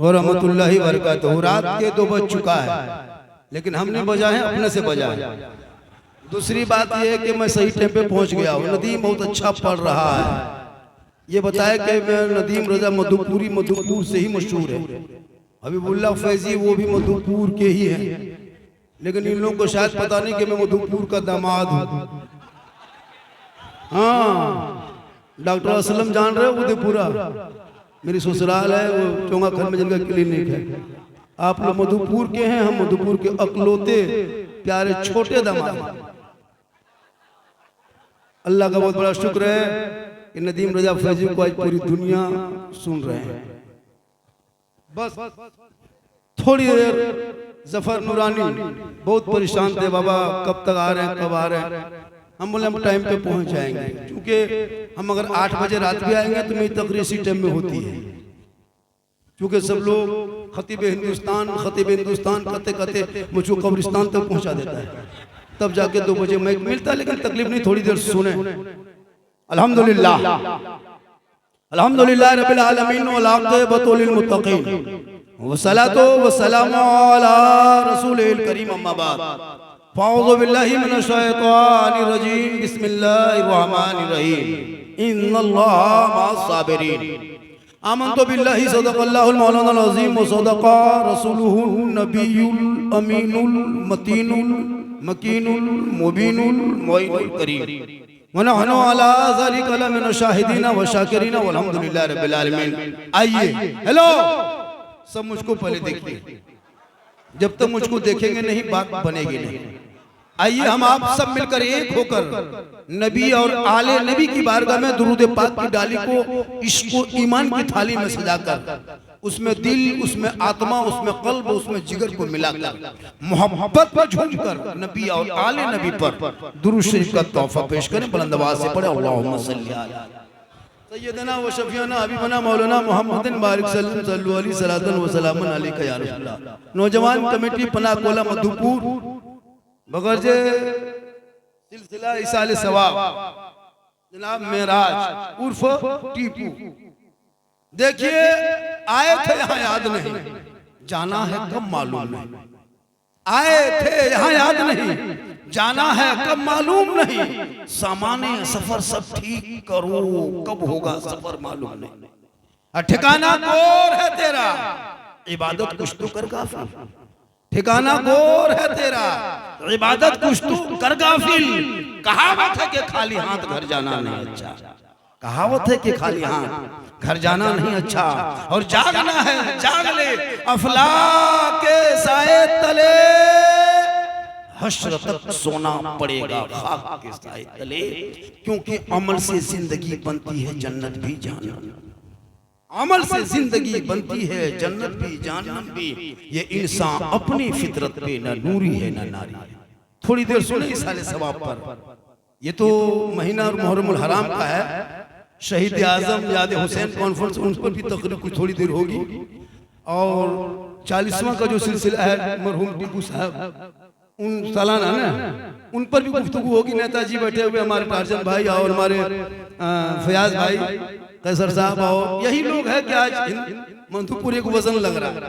और रहमतुल्लाहि व बरकातहू। रात के 2 बज चुका है, लेकिन हमने बजाए हैं, अपने से बजाए। दूसरी बात यह है कि मैं सही टाइम पे पहुंच गया हूँ। नदीम बहुत अच्छा पढ़ रहा है। ये बताया कि मैं नदीम रजा मधुपुरी, मधुपुर से ही मशहूर है। हबीबुल्लाह फैजी वो भी मधुपुर के ही हैं, लेकिन इन लोगों को शायद पता नहीं कि मैं मधुपुर का दामाद हूँ। हाँ, डॉक्टर असलम जान रहे हो, उदयपुरा मेरी ससुराल है, वो चोंगा खर में जिनका क्लिनिक है। आप लोग मधुपुर के हैं, हम मधुपुर के अकलौते प्यारे छोटे दामाद। अल्लाह का बहुत बड़ा शुक्र है कि नदीम रजा फैजी को आज पूरी दुनिया सुन रहे हैं। बस थोड़ी देर जफर नूरानी बहुत परेशान थे, बाबा कब तक आ रहे हैं, कब आ रहे हैं। हम बोले हम टाइम पे पहुंच जाएंगे, क्योंकि हम अगर 8 बजे रात भी आएंगे तो मेरी तकरीर इसी टाइम में होती है, क्योंकि सब लोग खतीब हिंदुस्तान कहते कहते मुझको कब्रिस्तान तक पहुंचा देता है, तब जाके 2 बजे मैं मिलता है। लेकिन तकलीफ नहीं, थोड़ी देर सुने। अल्हम्दुलिल्लाह अल्हम्दुलिल्लाह रब्बिल आलमीन वल आक़िबतु लिल मुत्तक़ीन वस्सलातु वस्सलामु अला रसूलिल करीम, अम्मा बाद। फ़अऊज़ु बिल्लाहि मिनश शैतानिर रजीम, बिस्मिल्लाहिर रहमानिर रहीम। इन्नल्लाहा मअस साबिरीन। आमन्तु बिल्लाहि सदक़ल्लाहुल मौलानाल अज़ीम व सदक़ा रसूलुहुन नबियुल अमीनुल मतीनुल मकीनुल मुबीनुल मुइनुल करीम व नहनु अला ज़ालिका लमिन शाहिदीन व शाकिरीन वल्हम्दुलिल्लाहि रब्बिल आलमीन। आइए, हेलो, सब मुझको पहले देखिए, जब तक मुझको देखेंगे नहीं बात बनेगी नहीं। आइए हम आप सब मिलकर एक होकर नबी और आले नबी की बारगाह में दुरूद पाक की डाली को इसको ईमान की थाली में सजाकर उसमें दिल, उसमें आत्मा, उसमें कल्ब, उसमें जिगर को मिलाकर मोहब्बत पर झूमकर नबी और आले नबी पर दुरूद शरीफ का तोहफा पेश करें। बुलंद आवाज से पढ़े अल्लाहुम्मा सल्ली अला सय्यदना व शफीअना हबीबना मौलाना मुहम्मदिन बारिक सल्लल्लाहु अलैहि सलातन व सलामन अलैका या रसूलल्लाह। नौजवान कमेटी पना कोला मधुपुर बगरजे सिलसिला इसाले सवाब जनाब मेराज उर्फ टीपू। देखिए, आए थे यहाँ याद नहीं, जाना है कब मालूम नहीं। आए थे यहाँ याद नहीं, जाना है कब मालूम नहीं। सामाने सफर सब ठीक करो, कब होगा सफर मालूम नहीं। ठिकाना गोर है तेरा, इबादत कुछ तो कर गाफिल। ठिकाना गोर है तेरा, इबादत कुछ तो कर गाफिल। कहावत है कि खाली हाथ घर जाना नहीं अच्छा। कहावत है कि खाली हाथ घर जाना नहीं अच्छा। और जागना है, जाग ले अफलाक के साए तले, हश्र तक सोना पड़ेगा खाक के साए तले। क्योंकि अमल से जिंदगी बनती है जन्नत भी जहन्नम। अमल से जिंदगी बनती है जन्नत भी जहन्नम भी। ये इंसान अपनी फितरत पे न नूरी है न नारी है। थोड़ी देर सुने इस साले सवाब पर। ये तो महीना और मुहर्रमुल हराम का है। शहीद आजम याद हुसैन कॉन्फ्रेंस, उन पर भी तकरीर कुछ थोड़ी देर होगी। और 40वां का जो सिलसिला है मरहूम टीपू साहब उन सालाना ना, उन पर भी गुफ्तगू होगी। नेताजी बैठे हुए, हमारे टार्जन भाई और हमारे फयाज भाई कैसर साहब, और यही लोग हैं कि आज मधुपुर एक वजन लग रहा है।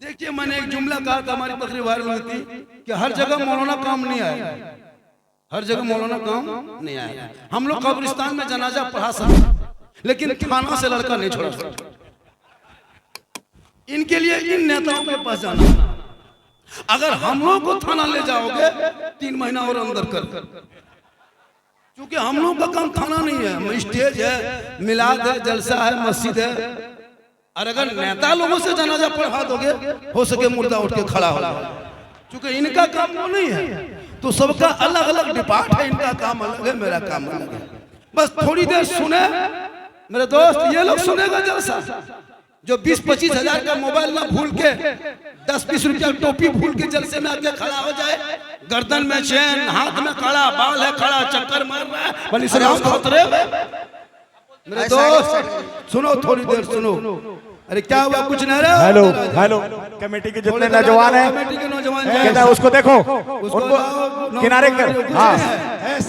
देखिए, मैंने एक जुमला कहा था, हमारी तकरीर वायरल हुई थी कि हर जगह मौलाना काम नहीं आया, हर जगह मौलाना काम नहीं आया। हम लोग कब्रिस्तान में जनाजा पढ़ा सकते, लेकिन थाना से लड़का नहीं छोड़ा सकते। इनके लिए इन नेताओं के पास जाना। अगर हम लोग को थाना ले जाओगे 3 महीना और अंदर कर, क्योंकि हम लोग का काम थाना नहीं है। स्टेज है, मिलाद है, जलसा है, मस्जिद है। और अगर नेता लोगों से जनाजा पढ़ा दोगे, हो सके मुर्दा उठ के खड़ा हो, क्योंकि इनका काम वो नहीं है। तो सबका अलग अलग डिपार्ट है, इनका काम अलग है, मेरा काम अलग है। बस थोड़ी देर सुने मेरे दोस्त, ये लोग सुनेगा जलसा। जो 20-25 हजार का मोबाइल ना भूल के 10-20 रुपया टोपी भूल के जलसे में आके खड़ा हो जाए, गर्दन में चैन, हाथ में कड़ा, बाल है खड़ा, चक्कर मार रहा है, बड़ी सलाम खतरे। मेरे दोस्त सुनो, थोड़ी देर सुनो। अरे क्या हुआ, कुछ नहीं रहा। हेलो हेलो, कमेटी के जितने नौजवान हैं, कमेटी के नौजवान कहता है उसको देखो, उनको किनारे कर। हाँ,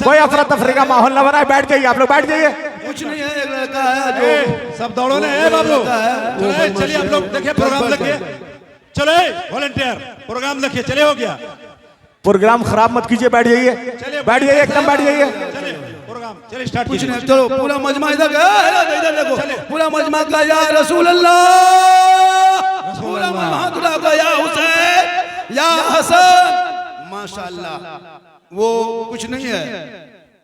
कोई अफरा तफरी का माहौल ना बनाए, बैठ जाइए आप लोग, बैठ जाइए। कुछ नहीं है, एक लड़का है जो सब दौड़ो ने बाबू। चलिए आप लोग देखिए प्रोग्राम देखिए। चलो वॉलंटियर प्रोग्राम देखिए। चले हो गया प्रोग्राम, खराब मत कीजिए, बैठ जाइए, बैठ जाइए, एकदम बैठ जाइए। प्रोग्राम चलिए स्टार्ट कुछ नहीं, चलो पूरा मजमा इधर देखो, पूरा मजमा का या रसूल अल्लाह, पूरा मजमा का या हुसैन या हसन। माशाअल्लाह। वो कुछ नहीं है,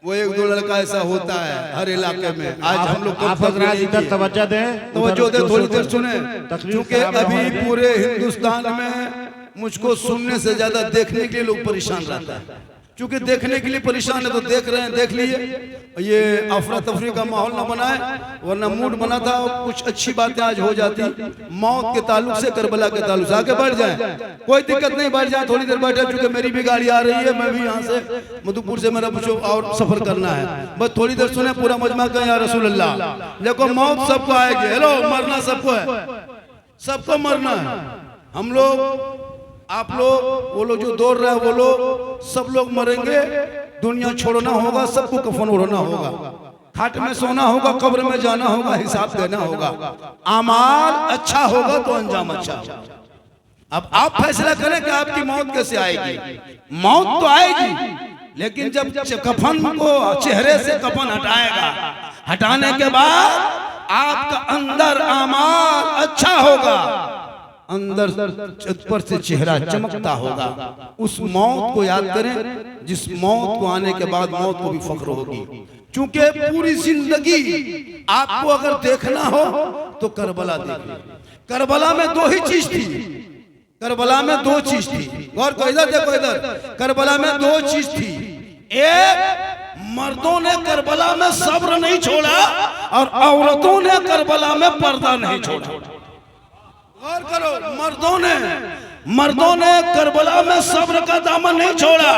वो एक दो लड़का ऐसा होता है हर इलाके में। आज हम लोग इधर तवज्जो दें, तवज्जो दे, थोड़ी देर सुने, क्योंकि अभी पूरे हिंदुस्तान में मुझको सुनने से ज्यादा देखने के लिए लोग परेशान रहता है। क्योंकि देखने के लिए परेशान है तो देख रहे हैं, देख लिए। ये अफरा तफरी का माहौल ना बनाए, वरना मूड बना था कुछ अच्छी बातें आज हो जाती। मौत के ताल्लुक से, करबला के ताल्लुक से आगे बढ़ जाए, कोई दिक्कत नहीं, बढ़ जाए, थोड़ी देर बैठे। क्योंकि मेरी भी गाड़ी आ रही है, मैं भी यहाँ से मधुपुर से मेरा कुछ और सफर करना है। बस थोड़ी देर सुने पूरा मजमा का या रसूल अल्लाह। देखो मौत सबको आएगी, हेलो, मरना सबको है, सबको मरना है। हम लोग, आप लोग, वो लोग जो दौड़ रहे हैं, वो लोग सब लोग मरेंगे। दुनिया छोड़ना होगा, सबको कफन ओढ़ना होगा, खाट में सोना होगा, कब्र में जाना होगा, हिसाब देना होगा। अमाल अच्छा होगा तो अंजाम अच्छा होगा। अब आप फैसला करें कि आपकी मौत कैसे आएगी। मौत तो आएगी, लेकिन जब कफन को, चेहरे से कफन हटाएगा, हटाने के बाद आपका अंदर अमाल अच्छा होगा, अंदर पर से चेहरा चमकता होगा। उस मौत को याद करें, जिस मौत को आने के बाद मौत को भी फख्र होगी। क्योंकि पूरी जिंदगी आपको अगर देखना हो तो करबला देखिए। करबला में दो ही चीज थी, करबला में दो चीज थी। गौर को, इधर देखो, इधर। करबला में दो चीज थी। एक, मर्दों ने करबला में सब्र नहीं छोड़ा, और औरतों ने करबला में पर्दा नहीं छोड़ा। गौर करो, मर्दों ने करबला में सब्र का दामन नहीं छोड़ा,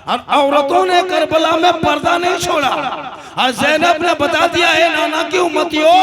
और औरतों ने करबला में पर्दा नहीं छोड़ा। और ज़ैनब ने बता दिया है, नाना की उम्मतियों,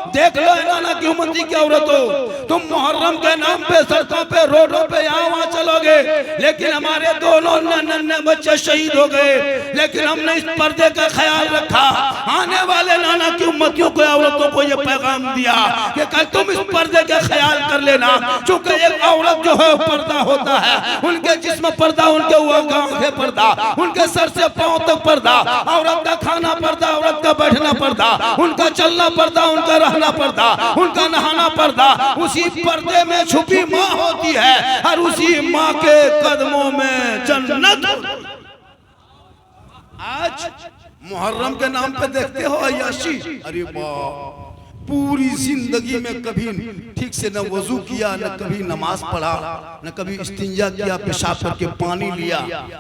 देख लो नाना की उम्मती की औरतों, तुम मुहर्रम के नाम पे सड़कों पे, रोडों पे, यहाँ वहाँ चलोगे, लेकिन हमारे दोनों नन्हे बच्चे शहीद हो गए, लेकिन हमने इस पर्दे का ख्याल रखा। आने वाले नाना की उम्मतियों को, औरतों को ये पैगाम दिया कि कल तुम इस पर्दे का ख्याल कर लेना। क्योंकि एक औरत जो है पर्दा होता है, उनके जिस्म पर्दा, उनके आंखें पर्दा, उनके सर से पांव तक पर्दा, औरत का खाना पर्दा, औरत का बैठना पर्दा, उनका चलना पर्दा, उनका रहना पर्दा, उनका नहाना पर्दा। उसी पर्दे में छुपी माँ होती है, और उसी माँ के कदमों में जन्नत। आज मुहर्रम के नाम पे देखते हो अय्याशी, अरे वाह, पूरी जिंदगी में कभी ठीक से न वजू किया, न कभी नमाज पढ़ा, न कभी इस्तिंजा किया, पेशाब करके पानी लिया,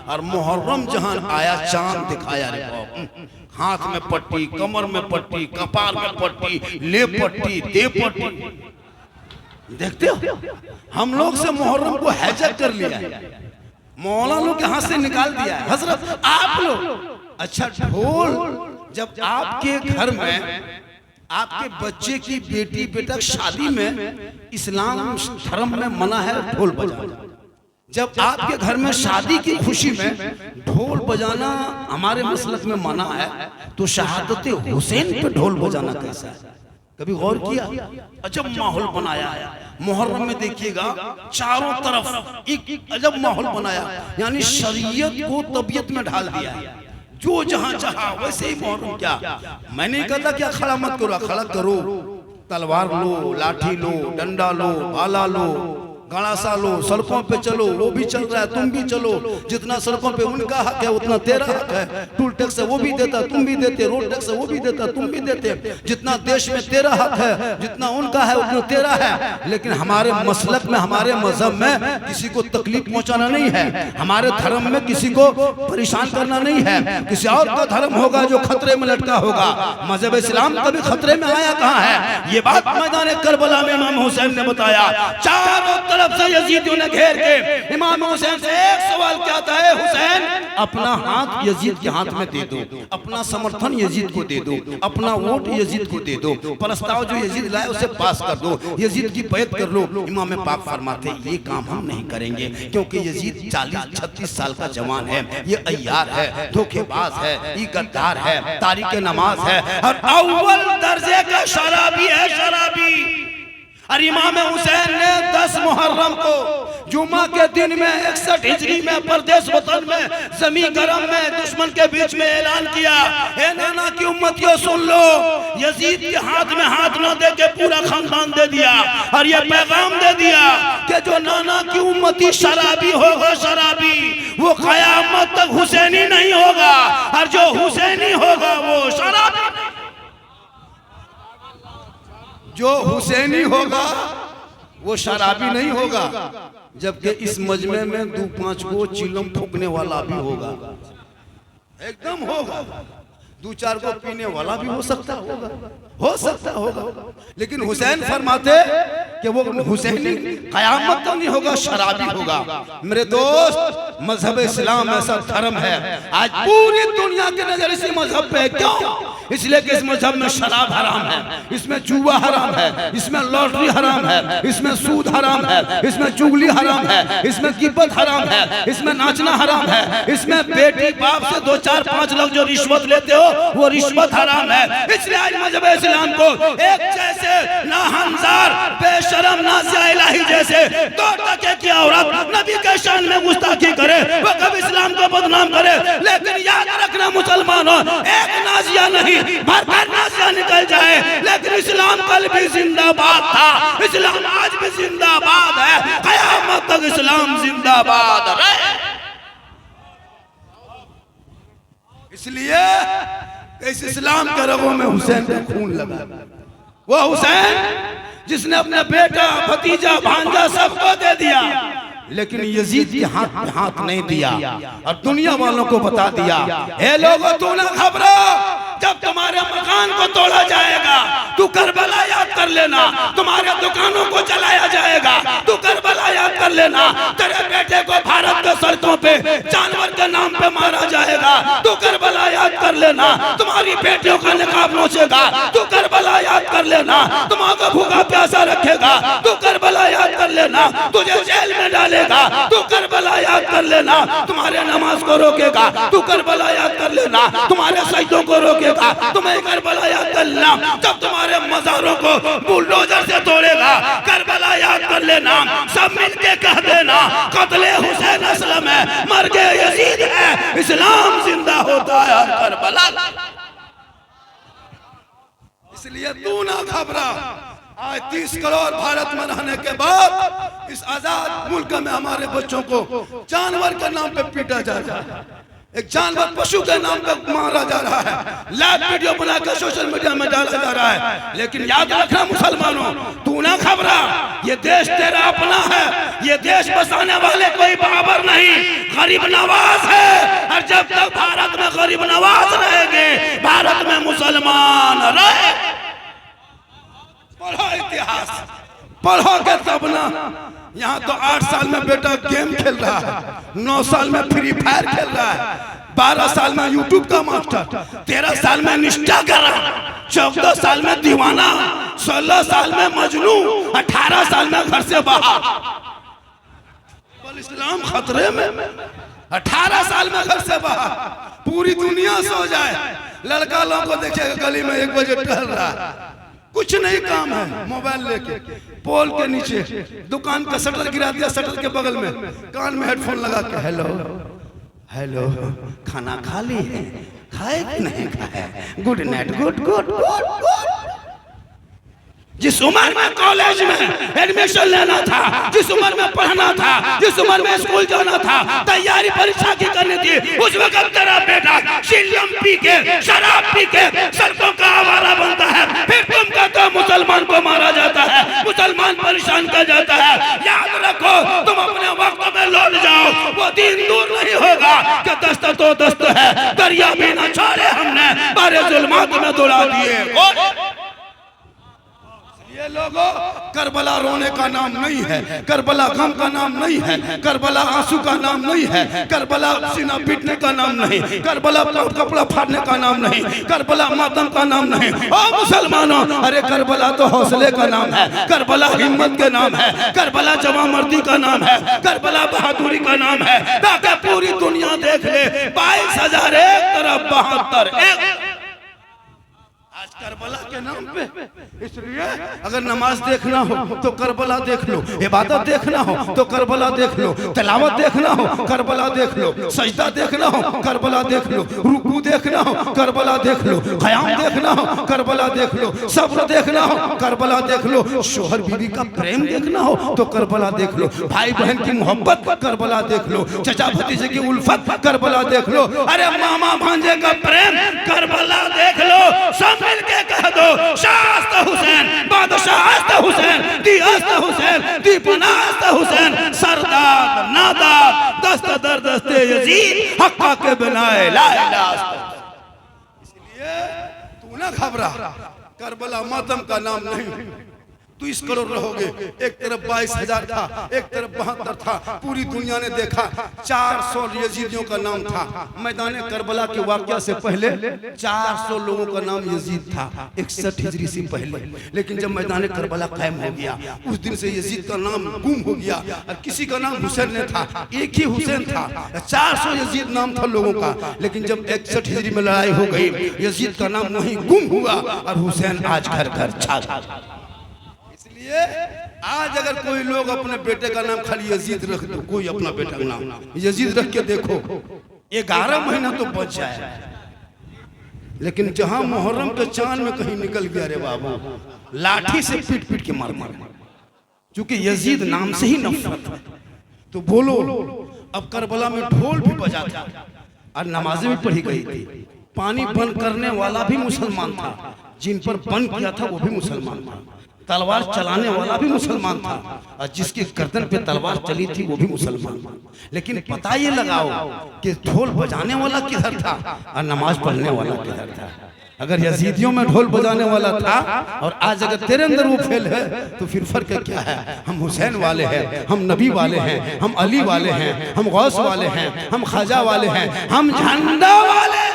और मुहर्रम जहां आया चांद दिखाया। रे बाप, हाथ में पट्टी, कमर में पट्टी, कपार में पट्टी, ले पट्टी, दे पट्टी। देखते हो, हम लोग से मुहर्रम को हैजक कर लिया है, मौलाना लोग के हाथ से निकाल दिया है। हजरत आप लोग, अच्छा ढोल, जब आपके घर में आपके बच्चे की बेटी बेटा शादी में, इस्लाम धर्म में मना है ढोल बजाना। जब आपके घर में शादी की खुशी में ढोल बजाना हमारे मसलक में मना है, तो शहादत हुसैन पे ढोल बजाना कैसा है? कभी गौर किया? अजब माहौल बनाया है मुहर्रम में। देखिएगा चारों तरफ एक अजब माहौल बनाया, यानी शरीयत को तबीयत में ढाल दिया है। जो जहां चाहा वैसे ही मुहर्रम। क्या मैंने कहता क्या खड़ा मत करो, खड़ा करो, तलवार लो, लाठी लो, डंडा लो, भाला लो, गड़ासा लो, सड़कों पे चलो, वो भी चल रहा है, तुम भी चलो। जितना सड़कों पे उनका हक है उतना तेरा हक है। टूल टैक्स है वो भी देता, तुम भी देते, रोड टैक्स है वो भी देता, तुम भी देते। जितना देश में तेरा हक है, जितना उनका है उतना तेरा है। लेकिन हमारे मसलक में, हमारे मजहब में किसी को तकलीफ पहुंचाना नहीं है, हमारे धर्म में किसी को परेशान करना नहीं है। किसी और का धर्म होगा जो खतरे में लटका होगा। मजहब इस्लाम कभी खतरे में आया कहाँ है? ये बात मैदान करबला में इमाम हुसैन ने बताया। चारों तरफ से यजीदियों ने घेर के इमाम हुसैन से एक सवाल क्या था, है हुसैन अपना हाथ यजीद के हाथ में दे दो, अपना समर्थन यजीद को दे दो, अपना वोट यजीद को दे दो, प्रस्ताव जो यजीद लाए उसे पास कर दो, यजीद की बैत कर लो। इमाम पाक फरमाते ये काम हम नहीं करेंगे, क्योंकि यजीद 40-36 साल का जवान है, ये अय्यार है, धोखेबाज है, ये गद्दार है, तारीक नमाज है और अव्वल दर्जे का शराबी है, शराबी। और इमाम हुसैन ने 10 मुहर्रम को जुमा के दिन में 61 हिजरी में परदेश वतन में जमी गरम में दुश्मन के बीच में ऐलान किया, ए नाना की उम्मतियों सुन लो, यजीद के हाथ में हाथ न दे के पूरा खानदान दे दिया और ये पैगाम दे दिया कि जो नाना की उम्मती शराबी होगा, शराबी, वो कयामत तक हुसैनी नहीं होगा और जो हुसैनी होगा वो शराबी। जो हुसैनी होगा वो शराबी नहीं होगा, जबकि इस मजमे में 2-5 को चिलम फूकने वाला भी होगा, एकदम होगा, 2-4 को पीने वाला भी हो सकता होगा, हो सकता होगा, लेकिन हुसैन फरमाते कि वो हुसैनी कयामत तो नहीं होगा, शराबी होगा। मेरे दोस्त, मजहब इस्लाम ऐसा धर्म है, आज पूरी दुनिया की नजर इसी मजहब पे है। क्यों? इसलिए कि इस मजहब में शराब हराम है, इसमें जुआ हराम है, इसमें लॉटरी हराम है, इसमें सूद हराम है, इसमें चुगली हराम है, इसमें गिब्बत हराम है, इसमें नाचना हराम है, इसमें बेटी बाप से 2-4-5 लोग जो रिश्वत लेते हो वो रिश्वत हराम है। इसलिए आज मजहब इस्लाम को एक जैसे ना हंजार बेशरम ना इलाही जैसे 2 टके की औरत नबी के शान में गुस्ताखी करे वो कभी इस्लाम को बदनाम करे, लेकिन याद रखना मुसलमानों, एक नाजिया नहीं भरकर नाजिया निकल जाए, लेकिन इस्लाम कल भी जिंदाबाद था, इस्लाम आज भी जिंदाबाद है, कयामत तक इस्लाम जिंदाबाद रहे। इसलिए इस इस्लाम के रगों में हुसैन का खून लगा, वो हुसैन जिसने अपने बेटा, भतीजा, भांजा सबको दे दिया, लेकिन यजीद के हाथ में हाथ नहीं दिया और दुनिया वालों को बता दिया, हे लोगों तू ना घबरा, जब तुम्हारे मकान को तोड़ा जाएगा तू करबला याद कर लेना, तुम्हारे दुकानों को जलाया जाएगा तू करबला याद कर लेना, तेरे बेटे को भारत के सड़कों पे जानवर के नाम पे मारा जाएगा तू करबला याद कर लेना, तुम्हारी बेटियों का निकाब नोचेगा तू करबला याद कर लेना, तुम्हारा भूखा प्यासा रखेगा तू करबला याद कर लेना, तुझे जेल में डालेगा तू करबला याद कर लेना, तुम्हारे नमाज को रोकेगा तू करबला याद कर लेना, तुम्हारे सजदों को रोकेगा तुम्हें करबला याद कर लेना, जब तुम्हारे मज़ारों को बुलडोजर से तोड़ेगा करबला याद कर लेना, सब मिलके कह देना कत्ले हुसैन असलम है, मर गए यजीद है, इस्लाम जिंदा होता है करबला। इसलिए तू ना घबरा, आज 30 करोड़ भारत में रहने के बाद इस आजाद मुल्क में हमारे बच्चों को जानवर के नाम पे पीटा जा रहा है, एक जानवर पशु के नाम पे मारा जा रहा है, लाइव वीडियो बनाकर सोशल मीडिया में डाला जा रहा है, लेकिन याद रखना मुसलमानों, तू ना घबरा, ये देश तेरा अपना है, ये देश बसाने वाले कोई बाबर नहीं, गरीब नवाज है, और जब तक भारत में गरीब नवाज रहेंगे भारत में मुसलमान रहे। पढ़ो इतिहास, पढ़ोगे तब ना। यहाँ तो 8 साल में बेटा गेम खेल रहा है, 9 साल में फ्री फायर खेल रहा है, 12 साल में यूट्यूब का मास्टर, 13 साल में निष्ठा कर रहा, 14 साल में दीवाना, 16 साल में मजनू, 18 साल में घर से बाहर। इस्लाम खतरे में, 18 साल में घर से बाहर, पूरी दुनिया सो जाए, लड़का लोगों को देखेगा गली में 1 बजे टहल रहा है, कुछ नहीं काम है, मोबाइल लेके पोल के नीचे दुकान का शटर गिरा दिया, शटर के बगल में कान में हेडफोन लगा के हेलो हेलो खाना खा ली है, खाए कि नहीं खाए, good night, good good good good. जिस उम्र में कॉलेज में एडमिशन लेना था, जिस उम्र में पढ़ना था, जिस उम्र में स्कूल जाना था, तैयारी परीक्षा की करनी थी, उस वक्त तेरा बेटा चिल्लम पी के, शराब पी के सड़कों का आवारा बनता है, फिर तुम कहते हो मुसलमान को मारा जाता है, मुसलमान परेशान कर जाता है। याद रखो, तुम अपने वक्त में लौट जाओ, वो दिन दूर नहीं होगा कि दस्त तो दस्त है, दरिया भी न छोड़े हमने, बारे जुल्मात में दौड़ा दिए। ये लोगों करबला करबला रोने का नाम नहीं है, करबला गम का नाम नहीं है, करबला आंसू का नाम नहीं है, करबला सीना पीटने का नाम नहीं, करबला कपड़ा फाड़ने का नाम नहीं, करबला मातम का नाम नहीं। ओ मुसलमानों, अरे करबला तो हौसले का नाम है, करबला हिम्मत के नाम है, करबला जवामर्दी का नाम है, करबला बहादुरी का नाम है, ताकि पूरी दुनिया देख ले 22,000 एक तरफ 72 एक। आज करबला के नाम पे, इसलिए अगर नमाज देखना हो तो करबला देख लो, इबादत देखना हो तो करबला देख लो, तिलावत देखना हो करबला देख लो, सजदा देखना हो करबला देख लो, रुकू देखना हो करबला देख लो, क़याम देखना हो करबला देख लो, सब्र देखना हो करबला देख लो, शोहर बीवी का प्रेम देखना हो तो करबला देख लो, भाई बहन की मोहब्बत करबला देख लो, चचा भतीजे की उल्फत करबला देख लो, अरे मामा भांजे का प्रेम करबला देख लो। सब मिलके कह दो, शास्त हुसैन, बादशाह हुसैन, दियास्त हुसैन, दीपनास्त हुसैन, सरदार नादार, दस्त दर दस्ते यजीद, हक्का के बनाए ला इलाहा। इसलिए तू ना घबरा, करबला मातम का नाम नहीं, तू इस करोड़ रहोगे। एक तरफ 22,000 था, एक तरफ 72 था, पूरी दुनिया ने देखा। 400 यजीदियों का नाम था। मैदान करबला के वाक़या से पहले 400 लोगों का नाम यजीद था, 61 हिजरी से पहले। लेकिन जब मैदान करबला कायम हो गया, उस दिन से यजीद का नाम गुम हो गया और किसी का नाम हुसैन नहीं था, एक ही हुसैन था। 400 यजीद नाम था लोगों का, लेकिन जब 61 हिजरी में लड़ाई हो गई, यजीद का नाम वहीं गुम हुआ और हुसैन आज घर घर छा गया। आज अगर कोई लोग अपने बेटे का नाम खाली यजीद रख दो, कोई अपना बेटा का नाम यजीद रख के देखो, 11 महीना तो बच जाए। लेकिन जहां मुहर्रम के चांद में कहीं निकल गया रे बाबू, लाठी से पीट पीट के मार मार, क्योंकि यजीद नाम से ही नफरत है। तो बोलो, अब करबला में ढोल भी बजा था और नमाजें भी पढ़ी गई थी। पानी बंद करने वाला भी मुसलमान था, जिन पर बंद किया था वो भी मुसलमान था, तलवार चलाने वाला भी मुसलमान था और जिसकी गर्दन पे तलवार चली थी वो भी मुसलमान था। लेकिन पता ये लगाओ कि ढोल बजाने वाला किधर था और नमाज पढ़ने वाला किधर था। अगर यजीदियों में ढोल बजाने वाला था और आज अगर तेरे अंदर वो फेल है तो फिर फर्क क्या है? हम हुसैन वाले हैं, हम नबी वाले हैं, हम अली वाले हैं, हम गौस वाले हैं, हम ख्वाजा वाले हैं, हम झंडा वाले,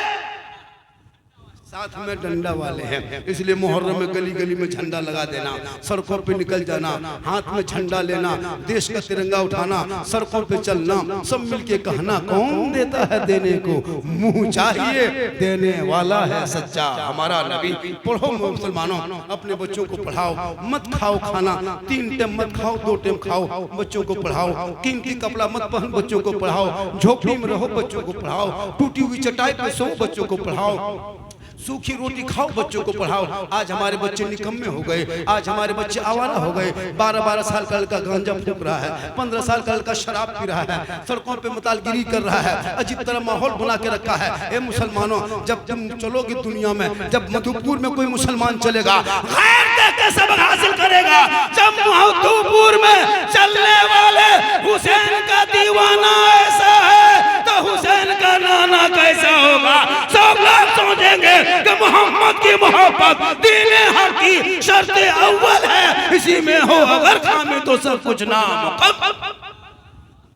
साथ में डंडा वाले हैं। इसलिए मुहर्रम में गली गली में झंडा लगा देना, सड़कों पे निकल जाना, हाथ में झंडा लेना, देश का तिरंगा उठाना, सड़कों पे चलना, सब मिलके कहना कौन देता है देने को, मुंह चाहिए देने वाला है सच्चा हमारा नबी। पढ़ो मुसलमानों, अपने बच्चों को पढ़ाओ, मत खाओ खाना 3 टाइम मत खाओ, 2 टाइम खाओ, बच्चों को पढ़ाओ, कीमती कपड़ा मत पहन, बच्चों को पढ़ाओ, झोपड़ी में रहो, बच्चों को पढ़ाओ, टूटी हुई चटाई पे सो, बच्चों को पढ़ाओ, सूखी रोटी खाओ, बच्चों को पढ़ाओ। आज हमारे बच्चे निकम्मे हो गए, आज हमारे बच्चे आवारा हो गए। 12-12 साल का लड़का गांजा फूंक रहा है, 15 साल का लड़का शराब पी रहा है, सड़कों पे मतालगिरी कर रहा है, अजीब तरह माहौल बना के रखा है। ए मुसलमानों, जब तुम चलोगे दुनिया में, जब मधुपुर में कोई मुसलमान चलेगा गैर देख के सबक हासिल करेगा। जब मधुपुर में चलने वाले हुसैन का दीवाना ऐसा है तो हुसैन का नाना कैसा होगा? सब लोग सोचेंगे कि मोहम्मद की मोहब्बत दीन हक की शर्त अव्वल है, इसी में हो अगर खामी तो सब कुछ नामुकम्मल।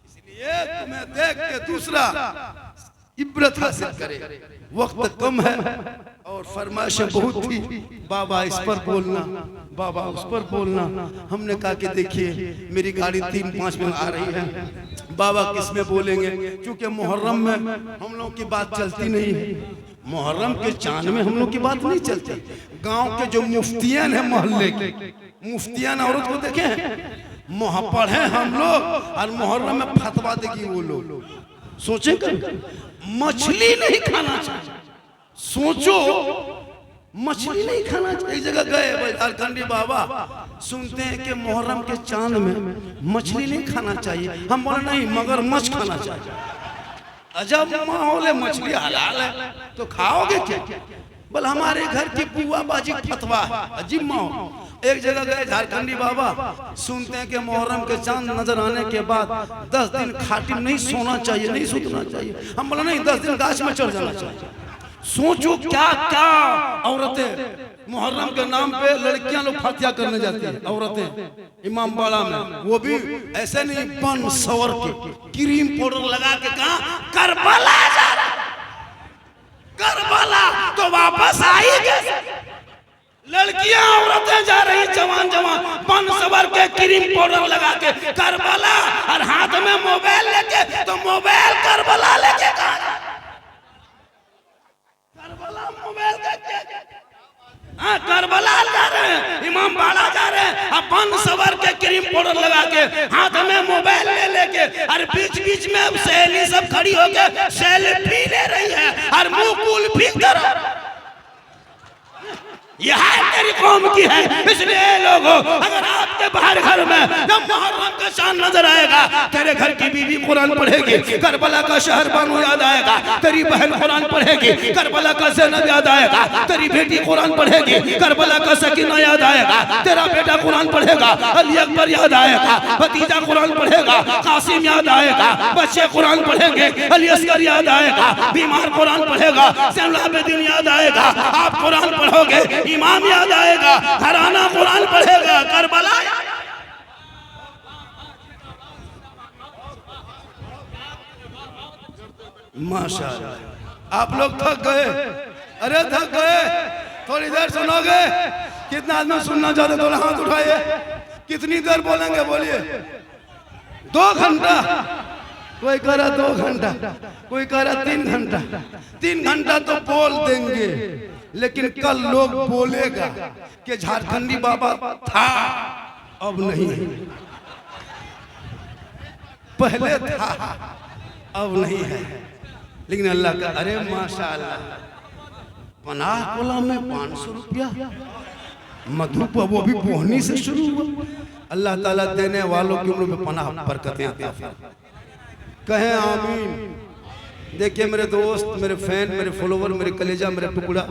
इसलिए तुम्हें देख के दूसरा इब्रत हासिल करे। वक्त कम है और फरमाइशें बहुत थी, बाबा इस पर बोलना, बाबा उस पर बोलना। हमने कहा कि देखिए मेरी गाड़ी 3-5 में आ रही है, बाबा किस में बोलेंगे? क्योंकि मुहर्रम में हम लोग की बात चलती नहीं है, मुहर्रम के चांद में हम लोग की बात नहीं चलती। गांव के जो मुफ्तियान है, मोहल्ले के मुफ्तियान औरत को देखे हैं, पढ़े हम लोग और मुहर्रम में फतवा देगी वो लोग। सोचे मछली नहीं खाना चाहिए, सोचो मछली नहीं खाना चाहिए। एक जगह गए झारखंडी बाबा, सुनते हैं कि मुहर्रम के चांद में मछली नहीं खाना चाहिए। हम बोले नहीं, मगर मछ खाना चाहिए। अजब माहौल है, मछली हलाल है तो खाओगे क्या? बोल हमारे घर की बुआ बाजी फतवा है, अजीब माहौल। एक जगह गए झारखंडी बाबा, सुनते हैं कि मुहर्रम के चांद नजर आने के बाद 10 दिन खाटी नहीं सोना चाहिए, नहीं सुतना चाहिए। हम बोले नहीं, 10 दिन गाछ में चढ़ जाना चाहिए। सोचो क्या क्या औरतें मुहर्रम के नाम पे लड़कियां लोग फातिया करने जाती है, औरतें इमाम बाड़ा में, वो भी ऐसे नहीं बन सवर के क्रीम पाउडर लगा के कहा करबला जा रहा, करबला तो वापस आई कैसे? लड़कियां औरतें जा रही जवान जवान बन सवर के क्रीम पाउडर लगा के करबला, और हाथ में मोबाइल लेके, तो मोबाइल करबला लेके कहा करबला मोबाइल के हाँ करबला जा रहे हैं, इमाम बाड़ा जा रहे हैं, अपन सवर के क्रीम पाउडर लगा के हाथ में मोबाइल ले लेके, और बीच बीच में सहेली सब खड़ी होके सेल्फी ले रही है और मुंह कुल भी कर, यह तेरी कौम की है। इसलिए लोगों, अगर आपके बाहर घर में जब मुहर्रम का चांद नजर आएगा, तेरे घर की बीवी कुरान पढ़ेगी, करबला का शहर बानू याद आएगा, तेरी बहन कुरान पढ़ेगी, करबला का ज़ैनब याद आएगा, तेरी बेटी कुरान पढ़ेगी, करबला का सकीना याद आएगा, तेरा बेटा कुरान पढ़ेगा, अली अकबर याद आएगा, भतीजा कुरान पढ़ेगा, कासिम याद आएगा, बच्चे कुरान पढ़ेंगे, अली असगर याद आएगा, बीमार कुरान पढ़ेगा, ज़ैनुल आबिदीन याद आएगा, आप कुरान पढ़ोगे, इमाम याद आएगा, घराना कुरान पढ़ेगा, करबला माशाअल्लाह। आप लोग थक गए, अरे थक गए, थोड़ी देर सुनोगे? कितना आदमी सुनना चाहते तो हाथ उठाइए। कितनी देर बोलेंगे बोलिए? 2 घंटा, कोई कह रहा 2 घंटा, कोई कह रहा 3 घंटा। 3 घंटा तो बोल देंगे, लेकिन कल लोग बोलेगा कि झारखंडी बाबा था, अब नहीं, पहले था अब नहीं है। लेकिन अल्लाह का, अरे माशाअल्लाह, पनाह कोला में 500 रुपया मधुप, वो भी बोहनी से शुरू हुआ। अल्लाह ताला देने वालों की उम्र में पनाह बरकतें अता फरमाए, कहें आमीन। देखिए मेरे दोस्त, मेरे फैन, मेरे फॉलोवर, मेरे कलेजा, मेरे टुकड़ा,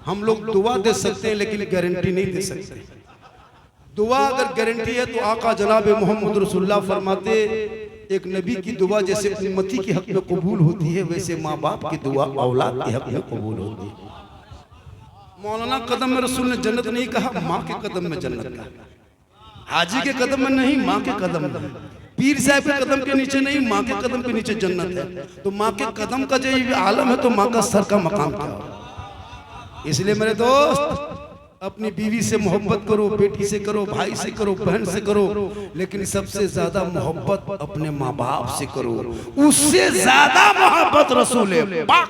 हम लोग दुआ दे सकते हैं लेकिन गारंटी नहीं दे सकते। दुआ अगर गारंटी है तो आका जनाब मोहम्मद रसूलुल्लाह फरमाते, एक नबी की दुआ जैसे उम्मती के हक में कबूल होती है, वैसे माँ बाप की दुआ औलाद के हक में कबूल होती है। मौलाना कदम में रसूल ने जन्नत नहीं कहा, माँ के कदम में जन्नत कहा। हाजी के कदम में नहीं, माँ के कदम में। पीर साहब के कदम के नीचे नहीं, माँ के कदम के नीचे जन्नत है। तो माँ के कदम का जो आलम है, तो माँ का सर का मकाम क्या हो। इसलिए मेरे दोस्त, अपनी बीवी से मोहब्बत करो, बेटी से करो, भाई से करो, बहन से करो, लेकिन सबसे ज्यादा मोहब्बत अपने माँ बाप से करो। उससे ज्यादा मोहब्बत रसूल पाक।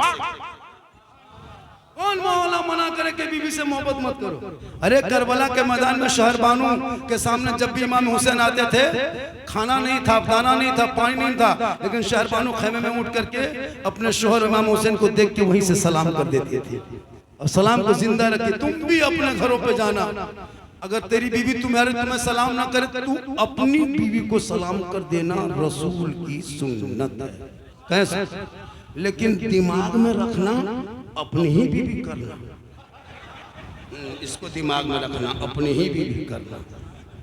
कौन मौला मना करे कि बीवी से मोहब्बत मत करो? अरे करबला के मैदान में शहर बानू के सामने जब भी इमाम हुसैन आते थे, खाना नहीं था, दाना नहीं था, पानी नहीं था, लेकिन शहर बानू खेमे में उठ करके अपने शोहर इमाम हुसैन को देख के वहीं से सलाम कर देते थे। और सलाम को जिंदा रखे। तुम भी अपने घरों पे जाना, अगर तेरी बीवी तुम्हें सलाम ना करे, तू अपनी बीवी को सलाम कर देना, रसूल की सुन्नत है। कैसे? लेकिन दिमाग में रखना, अपनी ही बीवी करना, इसको दिमाग में रखना, अपनी ही बीवी करना।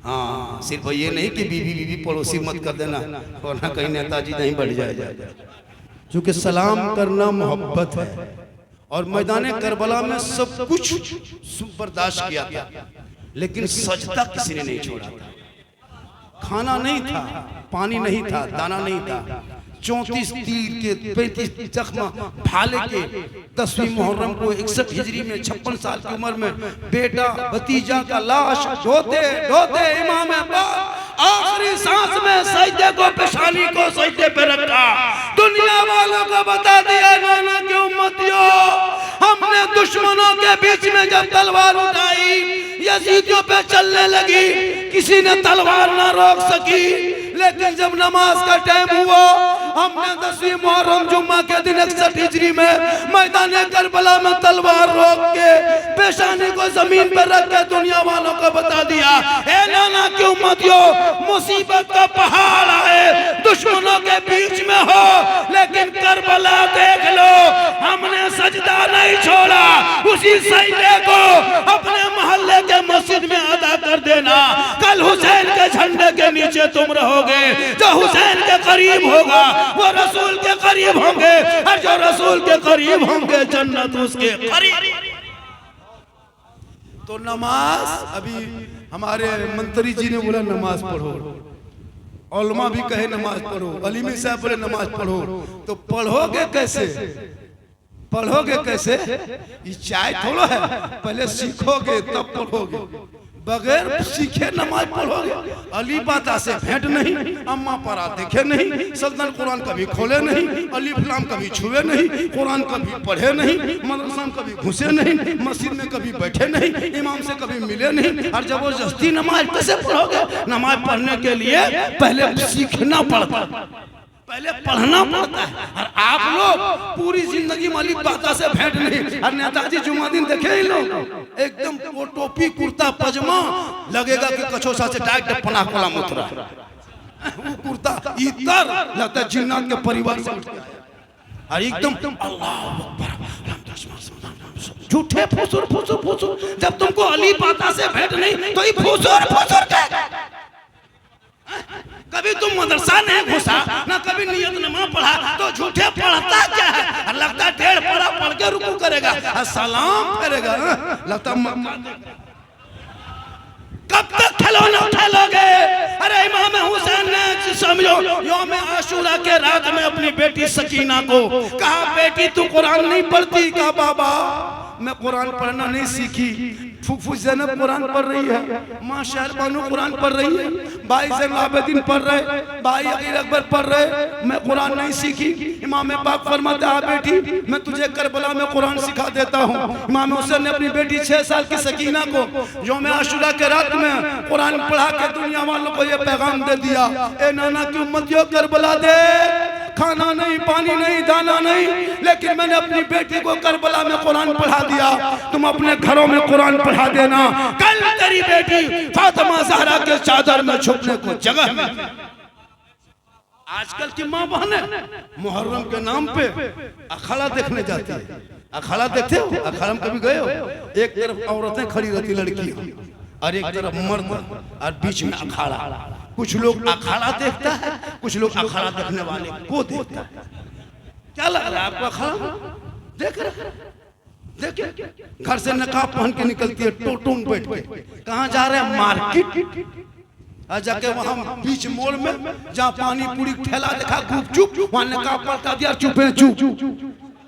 हाँ, सिर्फ ये नहीं कि बीवी बीवी पड़ोसी मत कर देना, वरना कहीं नेताजी नहीं बढ़ जाए। क्योंकि सलाम करना मोहब्बत है। और मैदान करबला में सब कुछ बर्दाश्त किया था, लेकिन सजदा किसी ने नहीं छोड़ा था। खाना नहीं था, पानी नहीं था, दाना नहीं था। 34 तीर के 35 जख्म भाले के 10वीं मुहर्रम को 61 हिजरी में 56 साल की उम्र में बेटा भतीजा का लाश ढोते ढोते इमाम आखिरी सांस में सजदे को, पेशानी को सजदे पे रखा। दुनिया वालों को बता दिया, नाना की उम्मतियों, हमने दुश्मनों के बीच में जब तलवार उठाई, यजीदियों पे चलने लगी, किसी ने तलवार ना रोक सकी। लेकिन जब नमाज का टाइम हुआ, हमने 10वीं मुहर्रम जुम्मा के दिन 61 हिजरी में मैदान करबला में तलवार रोक के पेशानी को जमीन पर रख के दुनिया वालों को बता दिया, ए नाना की उम्मतियों, मुसीबत का पहाड़ आए, दुश्मनों के बीच में हो, लेकिन करबला देख लो, हमने सजदा नहीं छोड़ा। उसी सजदे को अपने मोहल्ले के मस्जिद में अदा कर देना। कल हुसैन के झंडे के नीचे तुम रहोगे। जो हुसैन के करीब होगा वो रसूल के करीब होंगे, और जो रसूल के करीब होंगे जन्नत उसके करीब। तो नमाज, अभी हमारे मंत्री जी ने बोला नमाज पढ़ो, उलमा भी कहे नमाज पढ़ो, अलीमी साहब बोले नमाज पढ़ो, तो पढ़ोगे कैसे? पढ़ोगे कैसे? ये चाय थोड़ा है, पहले सीखोगे तब पढ़ोगे, बगैर सीखे नमाज पढ़ोगे। अली बाता से भेंट नहीं, अम्मा परा देखे नहीं, सल्तन कुरान कभी खोले नहीं, अली फलाम कभी छुए नहीं, कुरान कभी पढ़े नहीं, मदरसा में कभी घुसे नहीं, मस्जिद में कभी बैठे नहीं, इमाम से कभी मिले नहीं, और जबरदस्ती नमाज कैसे पढ़ोगे? नमाज पढ़ने के लिए पहले सीखना पड़ता है, पहले पढ़ना पड़ता है। और आप लोग पूरी जिंदगी अली बाता से भेंट नहीं। और नेताजी जुम्मादीन देखे ही लोग एकदम वो टोपी कुर्ता पजामा लगेगा कि कछोसा से डायरेक्ट पना कोला मुतरा, वो कुर्ता इतर लगता है जिन्नात के परिवार से उठ के आया। और एकदम अल्लाह अकबर, झूठे फुसुर फुसुर फुसुर। जब तुमको अली बाता से भेंट नहीं तो ये फुसुर फुसुर क्या? कभी तुम मदरसा नहीं घुसा ना, कभी नियत नमा पढ़ा, तो झूठे पढ़ता क्या है? लगता है 1.5 पढ़ा पढ़ के रुकू करेगा, सलाम करेगा, लगता कब तक खिलौना उठालोगे? अरे इमाम हुसैन ने समझो यौम आशूरा के रात में अपनी बेटी सकीना को कहा, बेटी तू कुरान नहीं पढ़ती? कहा बाबा मैं कुरान पढ़ना नहीं सीखी। फूफू ज़ैनब कुरान पढ़ रही है, माँ शहर बानो कुरान पढ़ रही है, भाई ज़ैनुल आबिदीन पढ़ रहे, भाई अकील अकबर पढ़ रहे, मैं कुरान नहीं सीखी। इमाम पाक फरमाते हैं बेटी मैं तुझे करबला में कुरान सिखा देता हूँ। इमाम हुसैन ने अपनी बेटी 6 साल की सकीना को यौम आशूरा के रात में कुरान पढ़ा के दुनिया वालों को ये पैगाम दे दिया, ए नाना की उम्मतियों करबला दे, खाना नहीं पानी नहीं दाना नहीं, लेकिन मैंने अपनी बेटी को करबला में कुरान पढ़ा दिया, तुम अपने घरों में कुरान पढ़ा देना, कल तेरी बेटी फातिमा ज़हरा के चादर में छुपने को जगह मिल। आजकल की माँ बहनें मुहर्रम के नाम पे अखाड़ा देखने जाती है। अखाड़ा देखते हो? अखाड़ा में कभी गए हो? एक तरफ औरतें खड़ी रहती लड़कियां और एक तरफ मर्द और बीच में अखाड़ा। कुछ लोग अखाड़ा देखता है, कुछ लोग अखाड़ा देखने वाले को देखता है। क्या लग रहा है आपको? अखाड़ा देख रहे? देखिए घर से नकाब पहन के निकलती है टोटो में बैठ के, कहाँ जा रहे हैं? मार्केट। और जाके वहाँ बीच मोड़ में जहाँ पानी पूरी ठेला देखा गुपचुप, वहाँ नकाब पलटा दिया, चुपे चुप।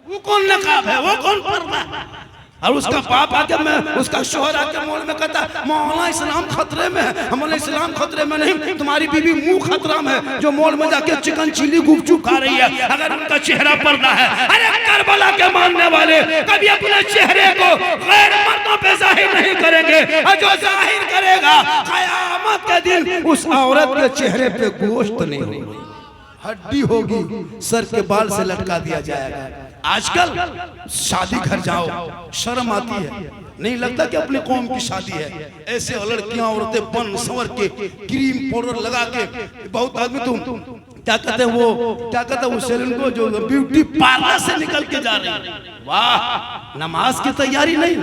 वो कौन नकाब है? वो कौन पर्दा है? और उसका बाप आके मैं उसका शोहर आके मोड़ में कहता मौलाना इस्लाम खतरे में है। हमारा इस्लाम खतरे में नहीं, तुम्हारी बीवी मुंह खतरा में है जो मोड़ में जाके चिकन चिली गुपचुप खा रही है, अगर उनका चेहरा पर्दा है। अरे करबला के मानने वाले कभी अपने चेहरे को गैर मर्दों पे जाहिर नहीं करेंगे, और जो जाहिर करेगा क़यामत के दिन उस औरत के चेहरे पे गोश्त नहीं होगी, हड्डी होगी, सर के बाल से लटका दिया जाएगा। आजकल शादी घर जाओ शर्म आती है, नहीं लगता कि अपने कौम की शादी है। ऐसे लड़कियां औरतें बन संवर के क्रीम पाउडर लगा के, बहुत आदमी तुम क्या कहते हैं वो क्या कहते हैं वो सैलून को जो ब्यूटी पार्लर से निकल के जा रही है। वाह, नमाज की तैयारी नहीं,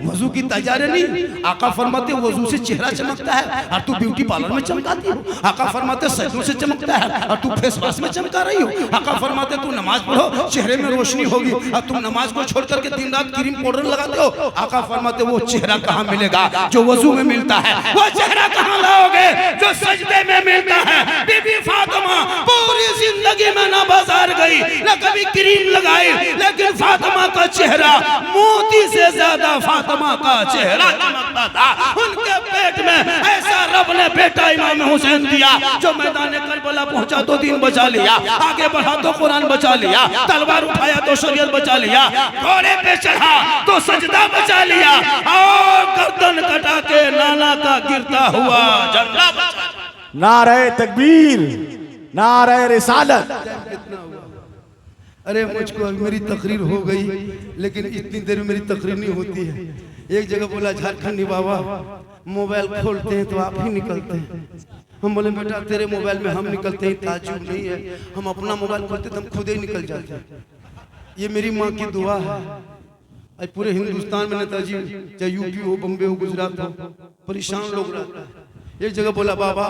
वजू की तैयारी नहीं। आका फरमाते वजू से चेहरा चमकता है और तू ब्यूटी पार्लर में चमकाती हो। आका फरमाते सजदों से चमकता है और तू फेस वॉश में चमका रही हो। आका फरमाते तू नमाज पढ़ो चेहरे में रोशनी होगी, और तुम नमाज को छोड़ करके दिन रात क्रीम पाउडर लगाते हो। आका फरमाते वो चेहरा कहाँ मिलेगा जो वजू में मिलता है? वो चेहरा कहाँ लाओगे जो सजदे में मिलता है? बीबी फातिमा पूरी जिंदगी में ना बाजार गई, ना कभी क्रीम लगाई, लेकिन फातिमा का चेहरा मोती से ज्यादा फातिमा का चेहरा चमकता था। उनके पेट में ऐसा रब ने बेटा इमाम हुसैन दिया जो मैदान करबला पहुंचा तो दीन बचा लिया, आगे बढ़ा तो कुरान बचा लिया, तलवार उठाया तो शरीयत बचा लिया, घोड़े पे चढ़ा तो सजदा बचा लिया, और गर्दन कटा के नाना का गिरता हुआ झंडा बचा। नारे तकबीर, नारे रिसालत। अरे मुझको मेरी तकरीर हो गई, लेकिन इतनी देर में मेरी तकरीर नहीं होती है। एक जगह बोला झारखंडी बाबा मोबाइल खोलते हैं तो आप ही निकलते हैं। हम बोले बेटा तेरे मोबाइल में हम निकलते हैं ताजुब नहीं है, हम अपना मोबाइल खोलते तो हम खुद ही निकल जाते हैं। ये मेरी माँ की दुआ है। आज पूरे हिंदुस्तान में नेताजी चाहे यूपी हो, बम्बे हो, गुजरात हो, परेशान लोग रहते हैं। एक जगह बोला बाबा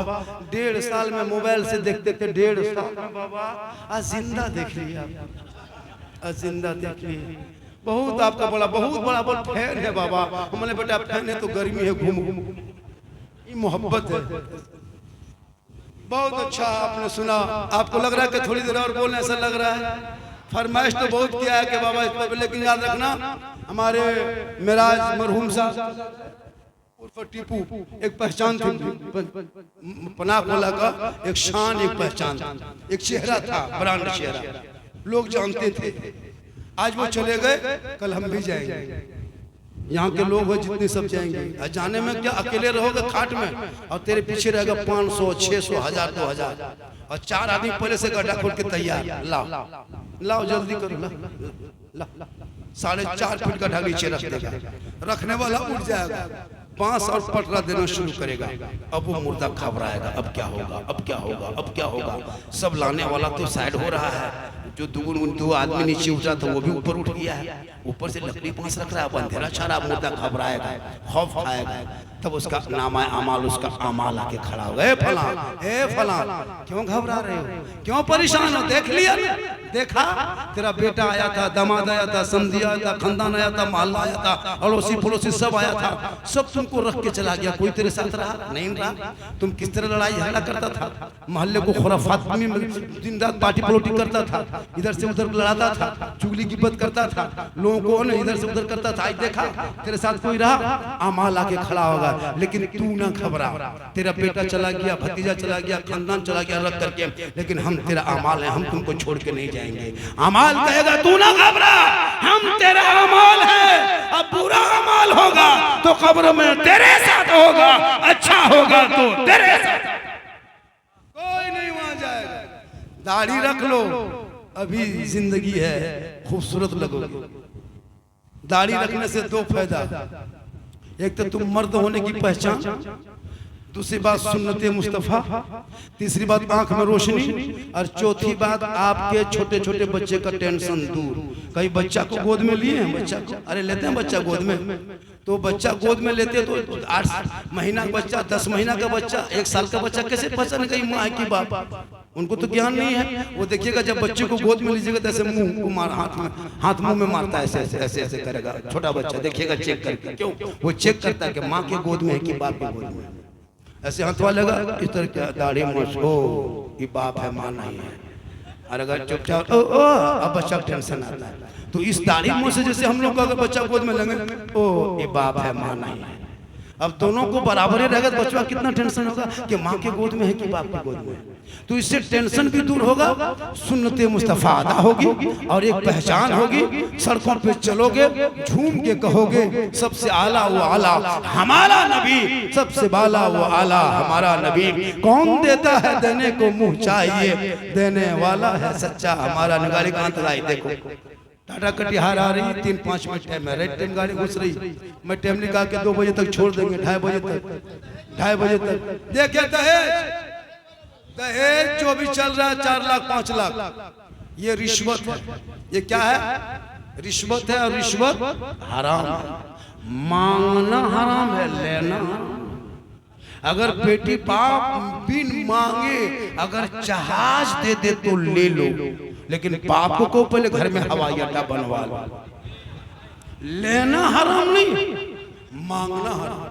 1.5 साल में मोबाइल से देखते थे, 1.5 साल में बाबा आज जिंदा देख लिया, आज जिंदा देख लिए। बहुत आपका बहुत बड़ा फैन है बाबा। हमने बेटा फैन है तो गर्मी है, घूम घूम, ये मोहब्बत है। बहुत अच्छा आपने सुना। आपको लग रहा है कि थोड़ी देर और बोलने ऐसा लग रहा है? फरमाइश तो बहुत किया है कि बाबा इस पर, लेकिन याद रखना हमारे मेराज मरहूम साहब उर्फ टीपू एक पहचान थी, पनाकोला का एक शान, एक पहचान, एक चेहरा था, ब्रांड चेहरा, लोग जानते थे। आज वो चले गए, कल हम भी जाएंगे। यहाँ के लोग हैं जितने सब जाएंगे। जाने में क्या, अकेले रहोगे खाट में और तेरे पीछे रहेगा 500 600 1000 2000 और 4 आदमी पहले से गड्ढा खोल के तैयार। लाओ जल्दी करो, ला 4.5 फीट का ढाल नीचे रख देगा, रखने वाला उठ जाएगा, बांस और पटरा देना शुरू करेगा। अब वो मुर्दा घबराएगा, अब क्या होगा, अब क्या होगा, अब क्या होगा। सब लाने वाला तो साइड हो रहा है, जो दो आदमी नीचे उतरा था वो भी ऊपर उठ गया है, ऊपर से लकड़ी बांस रख रहा है, अंधेरा छा, मुर्दा घबराएगा, खौफ खाएगा। तब उसका नामा अमाल, उसका अमाल आके खड़ा होगा, ए फलां क्यों घबरा रहे हो, क्यों परेशान हो? देख लिया, देखा तेरा बेटा आया था, दामाद आया था, समधी आया था, खानदान आया था, मोहल्ला आया था, अड़ोसी पड़ोसी सब आया था, सब तुमको रख के चला गया। कोई तेरे साथ रहा नहीं रहा? तुम किस तरह लड़ाई झगड़ा करता था, मोहल्ले को खुराफात में दिन रात पार्टी पलौटी करता था, इधर से उधर लड़ाता था, चुगली गिब्बत करता था, लोगों को इधर से उधर करता था। आज देखा तेरे साथ कोई रहा, अमाल आके खड़ा होगा। लेकिन तू ना घबरा, तेरा बेटा चला गया, भतीजा चला गया, खानदान चला गया रख करके, लेकिन हम तेरा अमाल है, हम तुमको छोड़ के नहीं जाएंगे। अमाल कहेगा तू ना घबरा, हम तेरा अमाल है। अब बुरा अमाल होगा तो कब्र में तेरे साथ होगा, अच्छा होगा तो तेरे साथ, कोई नहीं वहां जाएगा। दाढ़ी रख लो, अभी जिंदगी है, खूबसूरत लगोगे। दाढ़ी रखने से 2 फायदा, एक तो तुम मर्द होने की पहचान, दूसरी बात सुन्नते मुस्तफा, तीसरी बात आंख में रोशनी, और चौथी बात आपके छोटे छोटे बच्चे का टेंशन दूर। कई बच्चा को गोद में लिए हैं, बच्चा को अरे लेते हैं बच्चा गोद में, तो बच्चा गोद में लेते तो 8 महीना का बच्चा, 10 महीना का बच्चा, 1 साल का बच्चा कैसे पहचान गई माँ है कि बाप? उनको तो ज्ञान नहीं है। वो देखिएगा जब बच्चे को गोद में लीजिएगा तो ऐसे मुंह को मार, हाथ मुंह में मारता है, ऐसे ऐसे ऐसे ऐसे करेगा छोटा बच्चा, देखिएगा चेक करके। क्यों? वो चेक करता है कि माँ के गोद में है कि बाप के गोद में। ऐसे हाथ वालेगा इस तरह क्या, दाढ़ी मोछ, ओ ये बाप है माँ नहीं है। और अगर चुपचाप ओ अब बच्चा टेंशन आता है, तो इस दाढ़ी मोछ से जैसे हम लोग को अगर बच्चा गोद में लेंगे, ओ ये बाप है माँ नहीं है। अब दोनों को बराबर ही रहेगा तो बच्चा कितना टेंशन होगा कि माँ के गोद में है कि बाप के गोद में है। तो इससे टेंशन भी दूर होगा, सुन्नते मुस्तफा अदा होगी और एक पहचान होगी। सड़कों पे चलोगे झूम के कहोगे सबसे आला वो आला हमारा नबी, सबसे बाला वो आला हमारा नबी। कौन देता है देने को मुंह चाहिए, देने वाला है सच्चा हमारा। नगाड़ी कहाँ तक आई देखो, टाटा कटिहार आ रही, 3-5 मिनट टाइम है, रेड टाइम गाड़ी घुस रही। मैं टाइम निकाल के 2 बजे तक छोड़ देंगे, 2:30 बजे तक, 2:30 बजे तक। देखिए दहेज जो भी चल रहा है 4 लाख 5 लाख, ये रिश्वत है। ये क्या है? रिश्वत है, और रिश्वत हराम है। मांगना हराम है, लेना। अगर बेटी बाप बिन मांगे अगर जहाज दे दे तो ले लो, लेकिन बाप को पहले घर में हवाई अड्डा बनवा लो। लेना हराम नहीं, मांगना हराम।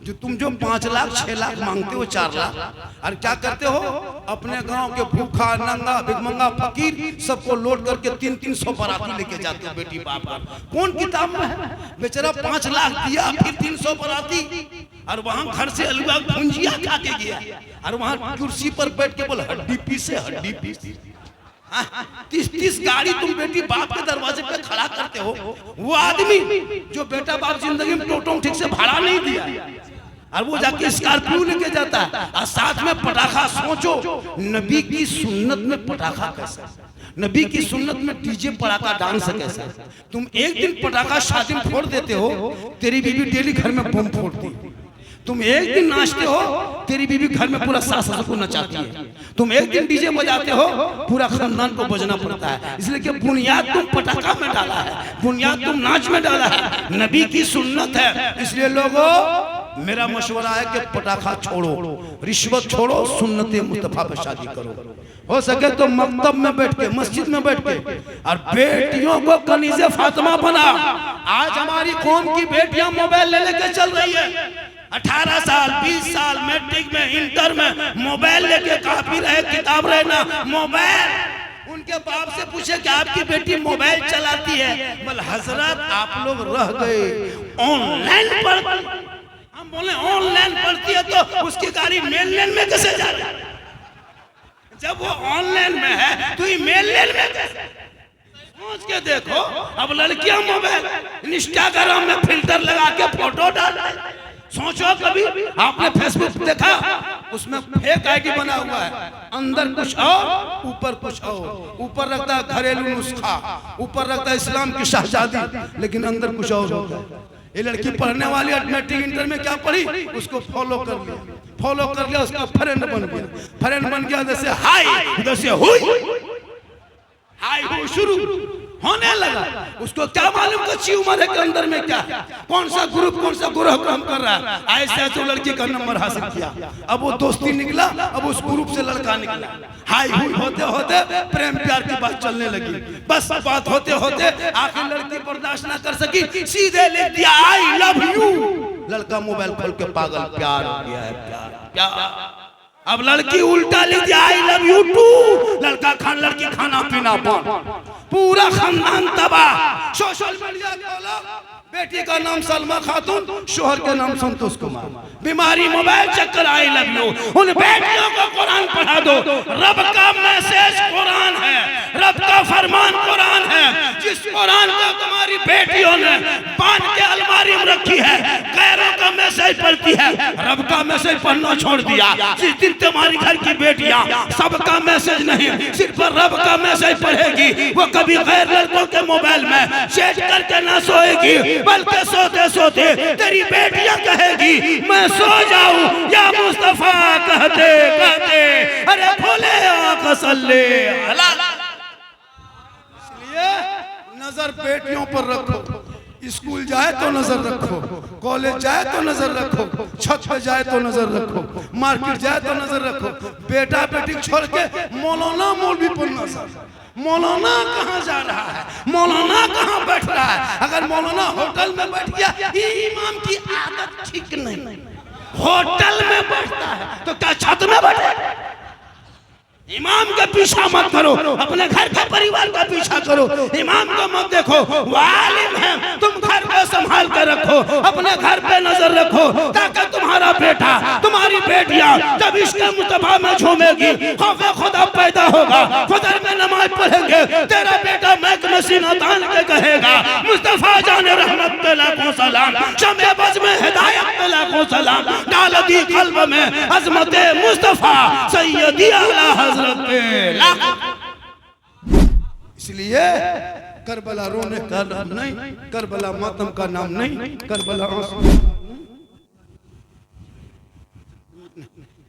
जो तुम जो 5 लाख 6 लाख मांगते हो, 4 लाख, और क्या करते हो? अपने गांव के भूखा नंगा भिखमंगा फकीर सबको लोड करके 300 बाराती लेके जाते हो बेटी बाप का। कौन किताब में है? बेचारा 5 लाख दिया, फिर 300 बाराती, और वहां घर से अलुआ भुंजिया खा के गया, और वहां कुर्सी पर बैठ के बोल हड्डी पीसे हड्डी पीसे। 30 गाड़ी तुम बेटी बाप के दरवाजे पे खड़ा करते हो। वो आदमी जो बेटा बाप जिंदगी में टोटो ठीक से भाड़ा नहीं दिया, और वो जाके स्कॉर्पियो लेके जाता है, और साथ में पटाखा। सोचो नबी की सुन्नत में पटाखा कैसा, नबी की सुन्नत में डीजे पटाखा डांस कैसा। तुम एक दिन पटाखा शादी में फोड़ देते हो, तेरी बीवी डेली घर में बम फोड़ती। तुम एक दिन नाचते हो, तेरी बीवी घर में पूरा सास ससुर को नचाती है। तुम एक दिन डीजे बजाते हो, पूरा खानदान को बजना पड़ता है। इसलिए कि बुनियाद तुम पटाखा में डाला है, बुनियाद तुम नाच में डाला है, नबी की सुन्नत है। इसलिए लोगों मेरा मशवरा है कि पटाखा छोड़ो, रिश्वत छोड़ो, सुन्नत मुस्तफा पे शादी करो। हो सके तो मकतब में बैठ के, मस्जिद में बैठ के, और बेटियों को कनीज़े फातिमा बना। आज हमारी कौम की बेटियां मोबाइल ले लेके चल रही है, 18 साल 20 साल मैट्रिक में, इंटर में मोबाइल लेके काफी रहे, किताब रहे ना मोबाइल। उनके बाप से पूछे कि आपकी बेटी मोबाइल चलाती है, बोल हजरत आप लोग रह गए ऑनलाइन पढ़ती। हम बोले ऑनलाइन पढ़ती है तो उसकी गाड़ी मेन लेन में कैसे जा रही है? जब वो ऑनलाइन में है तो ये मेन लेन में कैसे? सोच के देखो, अब लड़कियां मोबाइल इंस्टाग्राम में फिल्टर लगा के फोटो डाल रही है। सोचो कभी आपने फेसबुक देखा, उसमें फेक आईडी बना हुआ है, अंदर कुछ और ऊपर कुछ और, ऊपर रखता है घरेलू नुस्खा, ऊपर रखता है इस्लाम की शहजादी, लेकिन अंदर कुछ और होता है। ये लड़की पढ़ने वाली मैट्रिक इंटर में क्या पढ़ी, उसको फॉलो कर लिया, फॉलो कर लिया, उसका फ्रेंड बन गया, फ्रेंड बन गया, जैसे हाय जैसे हुई, हाय हो शुरू होने लगा। उसको क्या मालूम कच्ची उम्र है के अंदर में क्या, कौन सा ग्रुप, कौन सा ग्रुप काम कर रहा है। ऐसे तो लड़की का नंबर हासिल किया, अब वो दोस्ती निकला, अब उस ग्रुप से लड़का निकला, हाय हुई होते होते प्रेम प्यार की बात चलने लगी। बस बात होते होते आखिर लड़की बर्दाश्त ना कर सकी, सीधे लिख दिया आई लव यू। लड़का मोबाइल खोल के पागल, प्यार हो गया है, प्यार प्यार। अब लड़की उल्टा लिख दिया आई लव यू टू। लड़का लड़की खाना पीना बंद, पूरा खानदान तबाह। सोशल मीडिया खोला, बेटी का नाम सलमा खातून, शोहर का नाम संतोष कुमार, बीमारी मोबाइल चक्कर आई लव यू। उन बेटियों को कुरान पढ़ा दो, रब का मैसेज कुरान है, रब का फरमान कुरान है। जिस कुरान को तुम्हारी बेटियों ने बांध के अलमारी में रखी है, गैरों का मैसेज पढ़ती है, रब का मैसेज पढ़ना छोड़ दिया। जिस दिन तुम्हारी घर की बेटियां सबका मैसेज नहीं, सिर्फ रब का मैसेज पढ़ेगी, वो कभी गैर लड़कों के मोबाइल में चैट करके ना सोएगी, बल्कि सोते सोते तेरी बेटियां कहेगी मैं सो जाऊं या मुस्तफा कहते कहते अरे भोले आका सल्ले अला। इसलिए नजर बेटियों पर रखो, स्कूल जाए तो नजर रखो, कॉलेज जाए तो नजर रखो, छत पे जाए तो नजर रखो, मार्केट जाए तो नजर रखो। बेटा बेटी छोड़ के मौलाना मौलवी पर नजर, मौलाना कहाँ जा रहा है, मौलाना कहाँ बैठ रहा है। अगर मौलाना होटल में बैठ गया, ये इमाम की आदत ठीक नहीं। होटल में बैठता है तो क्या छत में बैठे? इमाम का पीछा मत करो, अपने घर के परिवार का पीछा करो। इमाम को मत देखो, वो आलिम है, तुम घर को संभाल कर रखो, अपने घर पे नजर रखो, ताकि तुम्हारा बेटा तुम्हारी बेटियां जब इसके मुस्तफा में झूमेगी, खौफे खुदा पैदा होगा। फजर में नमाज पढ़ेंगे, तेरा बेटा मैक में सीना तान के कहेगा मुस्तफा जाने रहमत पे लाखों सलाम, शमे बज में हिदायत पे लाखों सलाम, डाल दी कल्ब में अजमत मुस्तफा सैयदी आला। इसलिए करबला रोने का नाम नहीं, करबला मातम का नाम नहीं, करबला